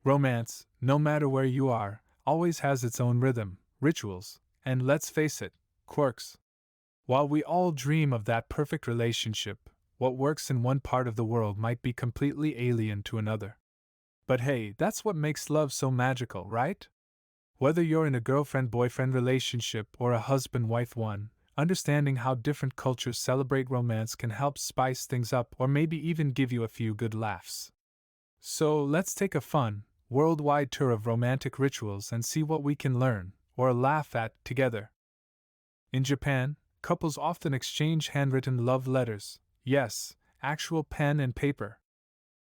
Romance, no matter where you are, always has its own rhythm, rituals, and let's face it, quirks. While we all dream of that perfect relationship, what works in one part of the world might be completely alien to another. But hey, that's what makes love so magical, right? Whether you're in a girlfriend-boyfriend relationship or a husband-wife one, understanding how different cultures celebrate romance can help spice things up or maybe even give you a few good laughs. So let's take a fun, worldwide tour of romantic rituals and see what we can learn, or laugh at, together. In Japan, couples often exchange handwritten love letters, yes, actual pen and paper.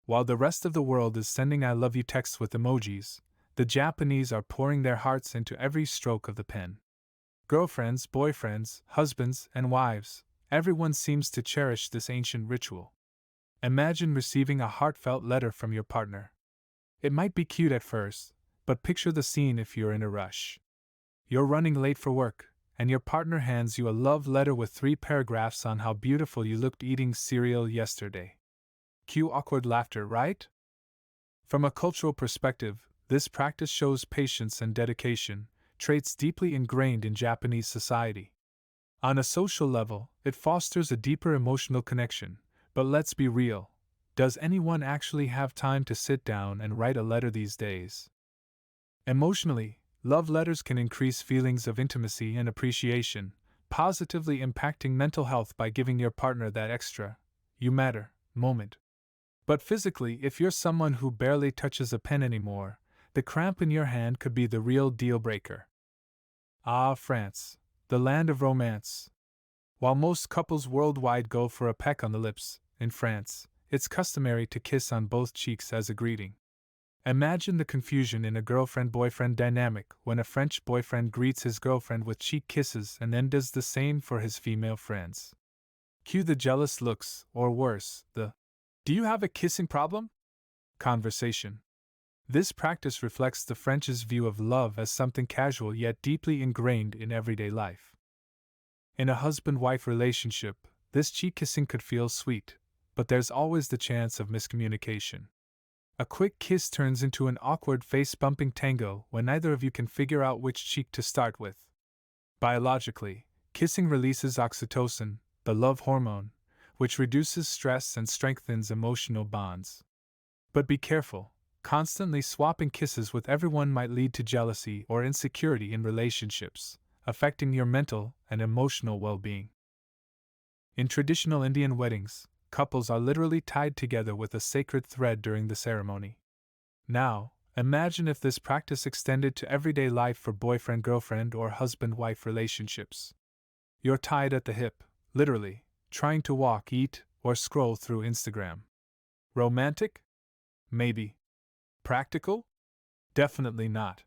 While the rest of the world is sending I love you texts with emojis, the Japanese are pouring their hearts into every stroke of the pen. Girlfriends, boyfriends, husbands, and wives, everyone seems to cherish this ancient ritual. Imagine receiving a heartfelt letter from your partner. It might be cute at first, but picture the scene if you're in a rush. You're running late for work, and your partner hands you a love letter with 3 paragraphs on how beautiful you looked eating cereal yesterday. Cue awkward laughter, right? From a cultural perspective, this practice shows patience and dedication, traits deeply ingrained in Japanese society. On a social level, it fosters a deeper emotional connection, but let's be real, does anyone actually have time to sit down and write a letter these days? Emotionally, love letters can increase feelings of intimacy and appreciation, positively impacting mental health by giving your partner that extra, you matter, moment. But physically, if you're someone who barely touches a pen anymore, the cramp in your hand could be the real deal breaker. Ah, France, the land of romance. While most couples worldwide go for a peck on the lips, in France, it's customary to kiss on both cheeks as a greeting. Imagine the confusion in a girlfriend-boyfriend dynamic when a French boyfriend greets his girlfriend with cheek kisses and then does the same for his female friends. Cue the jealous looks, or worse, the "Do you have a kissing problem?" conversation. This practice reflects the French's view of love as something casual yet deeply ingrained in everyday life. In a husband-wife relationship, this cheek kissing could feel sweet, but there's always the chance of miscommunication. A quick kiss turns into an awkward face-bumping tango when neither of you can figure out which cheek to start with. Biologically, kissing releases oxytocin, the love hormone, which reduces stress and strengthens emotional bonds. But be careful, constantly swapping kisses with everyone might lead to jealousy or insecurity in relationships, affecting your mental and emotional well-being. In traditional Indian weddings, couples are literally tied together with a sacred thread during the ceremony. Now, imagine if this practice extended to everyday life for boyfriend-girlfriend or husband-wife relationships. You're tied at the hip, literally, trying to walk, eat, or scroll through Instagram. Romantic? Maybe. Practical? Definitely not.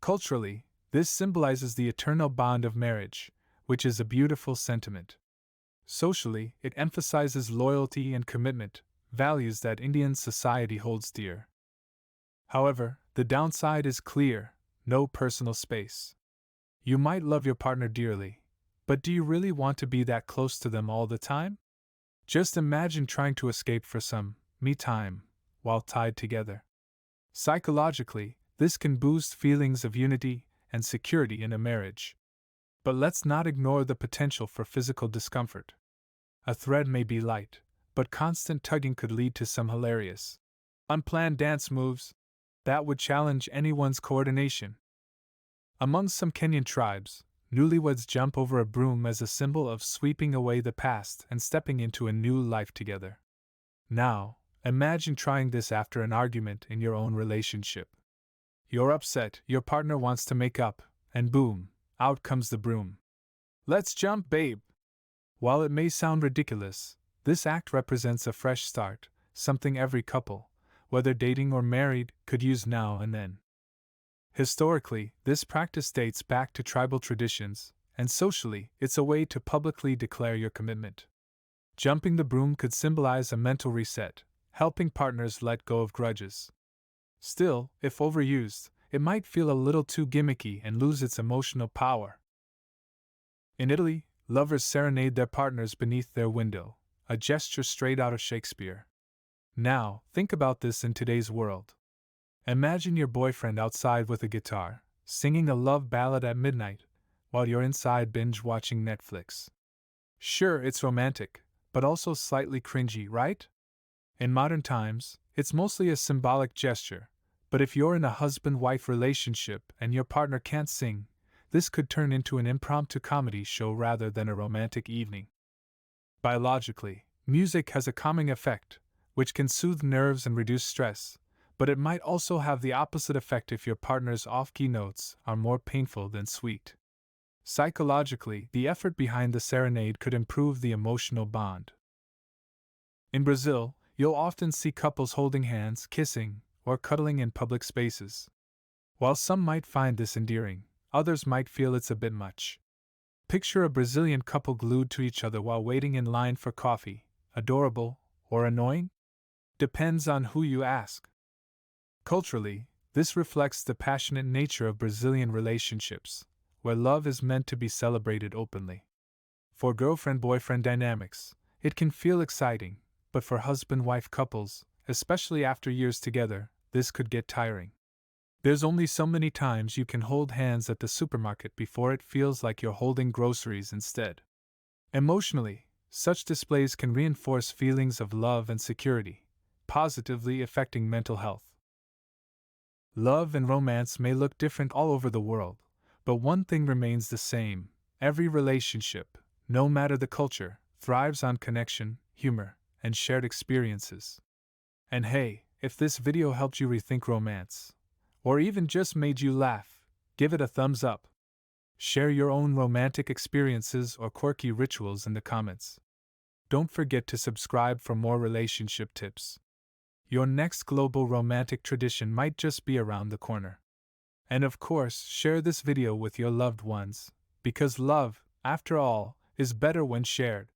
Culturally, this symbolizes the eternal bond of marriage, which is a beautiful sentiment. Socially, it emphasizes loyalty and commitment, values that Indian society holds dear. However, the downside is clear: no personal space. You might love your partner dearly, but do you really want to be that close to them all the time? Just imagine trying to escape for some me time while tied together. Psychologically, this can boost feelings of unity and security in a marriage. But let's not ignore the potential for physical discomfort. A thread may be light, but constant tugging could lead to some hilarious, unplanned dance moves that would challenge anyone's coordination. Among some Kenyan tribes, newlyweds jump over a broom as a symbol of sweeping away the past and stepping into a new life together. Now, imagine trying this after an argument in your own relationship. You're upset, your partner wants to make up, and boom, out comes the broom. Let's jump, babe! While it may sound ridiculous, this act represents a fresh start, something every couple, whether dating or married, could use now and then. Historically, this practice dates back to tribal traditions, and socially, it's a way to publicly declare your commitment. Jumping the broom could symbolize a mental reset, helping partners let go of grudges. Still, if overused, it might feel a little too gimmicky and lose its emotional power. In Italy, lovers serenade their partners beneath their window, a gesture straight out of Shakespeare. Now, think about this in today's world. Imagine your boyfriend outside with a guitar, singing a love ballad at midnight, while you're inside binge watching Netflix. Sure, it's romantic, but also slightly cringy, right? In modern times, it's mostly a symbolic gesture, but if you're in a husband-wife relationship and your partner can't sing, this could turn into an impromptu comedy show rather than a romantic evening. Biologically, music has a calming effect, which can soothe nerves and reduce stress, but it might also have the opposite effect if your partner's off-key notes are more painful than sweet. Psychologically, the effort behind the serenade could improve the emotional bond. In Brazil, you'll often see couples holding hands, kissing, or cuddling in public spaces. While some might find this endearing, others might feel it's a bit much. Picture a Brazilian couple glued to each other while waiting in line for coffee. Adorable or annoying? Depends on who you ask. Culturally, this reflects the passionate nature of Brazilian relationships, where love is meant to be celebrated openly. For girlfriend-boyfriend dynamics, it can feel exciting, but for husband-wife couples, especially after years together, this could get tiring. There's only so many times you can hold hands at the supermarket before it feels like you're holding groceries instead. Emotionally, such displays can reinforce feelings of love and security, positively affecting mental health. Love and romance may look different all over the world, but one thing remains the same: every relationship, no matter the culture, thrives on connection, humor, and shared experiences. And hey, if this video helped you rethink romance, or even just made you laugh, give it a thumbs up. Share your own romantic experiences or quirky rituals in the comments. Don't forget to subscribe for more relationship tips. Your next global romantic tradition might just be around the corner. And of course, share this video with your loved ones, because love, after all, is better when shared.